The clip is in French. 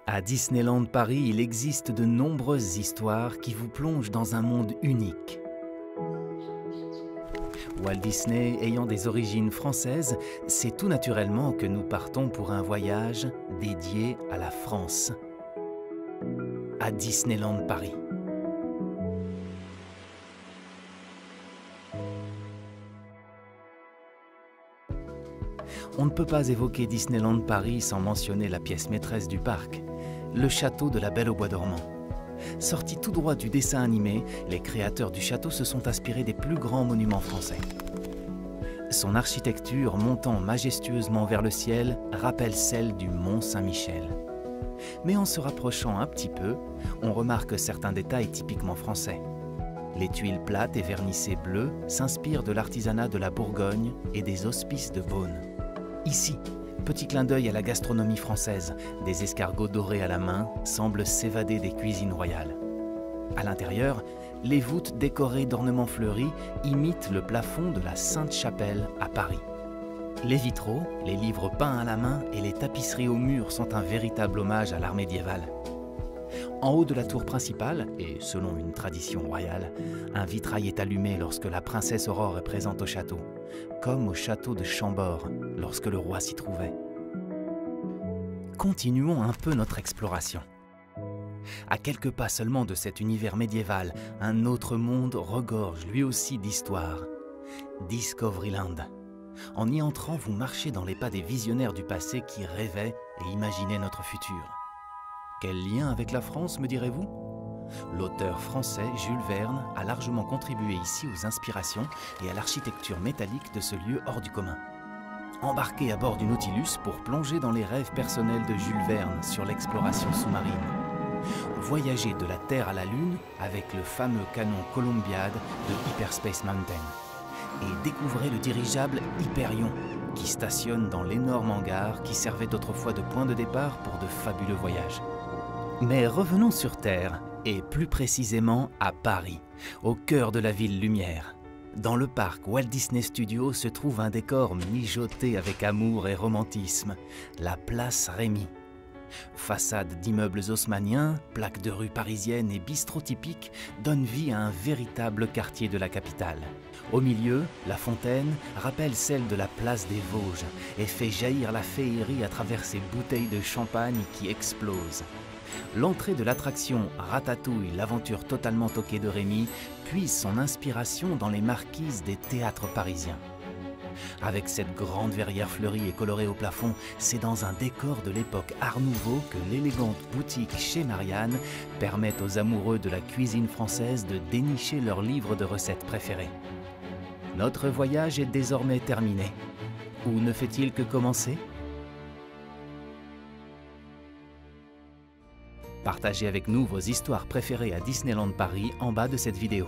À Disneyland Paris, il existe de nombreuses histoires qui vous plongent dans un monde unique. Walt Disney ayant des origines françaises, c'est tout naturellement que nous partons pour un voyage dédié à la France, à Disneyland Paris. On ne peut pas évoquer Disneyland Paris sans mentionner la pièce maîtresse du parc, le château de la Belle au bois dormant. Sorti tout droit du dessin animé, les créateurs du château se sont inspirés des plus grands monuments français. Son architecture montant majestueusement vers le ciel rappelle celle du Mont Saint-Michel. Mais en se rapprochant un petit peu, on remarque certains détails typiquement français. Les tuiles plates et vernissées bleues s'inspirent de l'artisanat de la Bourgogne et des hospices de Beaune. Ici, petit clin d'œil à la gastronomie française, des escargots dorés à la main semblent s'évader des cuisines royales. À l'intérieur, les voûtes décorées d'ornements fleuris imitent le plafond de la Sainte-Chapelle à Paris. Les vitraux, les livres peints à la main et les tapisseries au mur sont un véritable hommage à l'art médiéval. En haut de la tour principale, et selon une tradition royale, un vitrail est allumé lorsque la princesse Aurore est présente au château, comme au château de Chambord lorsque le roi s'y trouvait. Continuons un peu notre exploration. À quelques pas seulement de cet univers médiéval, un autre monde regorge lui aussi d'histoire. Discoveryland. En y entrant, vous marchez dans les pas des visionnaires du passé qui rêvaient et imaginaient notre futur. Quel lien avec la France, me direz-vous? L'auteur français Jules Verne a largement contribué ici aux inspirations et à l'architecture métallique de ce lieu hors du commun. Embarquez à bord du Nautilus pour plonger dans les rêves personnels de Jules Verne sur l'exploration sous-marine. Voyagez de la Terre à la Lune avec le fameux canon Columbiad de Hyperspace Mountain. Et découvrez le dirigeable Hyperion, qui stationne dans l'énorme hangar qui servait autrefois de point de départ pour de fabuleux voyages. Mais revenons sur Terre, et plus précisément à Paris, au cœur de la ville lumière. Dans le parc Walt Disney Studios se trouve un décor mijoté avec amour et romantisme, la place Rémy. Façades d'immeubles haussmanniens, plaques de rue parisiennes et bistrots typiques donnent vie à un véritable quartier de la capitale. Au milieu, la fontaine rappelle celle de la place des Vosges et fait jaillir la féerie à travers ses bouteilles de champagne qui explosent. L'entrée de l'attraction Ratatouille, l'aventure totalement toquée de Rémy, puise son inspiration dans les marquises des théâtres parisiens. Avec cette grande verrière fleurie et colorée au plafond, c'est dans un décor de l'époque Art Nouveau que l'élégante boutique Chez Marianne permet aux amoureux de la cuisine française de dénicher leur livre de recettes préférés. Notre voyage est désormais terminé. Ou ne fait-il que commencer? Partagez avec nous vos histoires préférées à Disneyland Paris en bas de cette vidéo.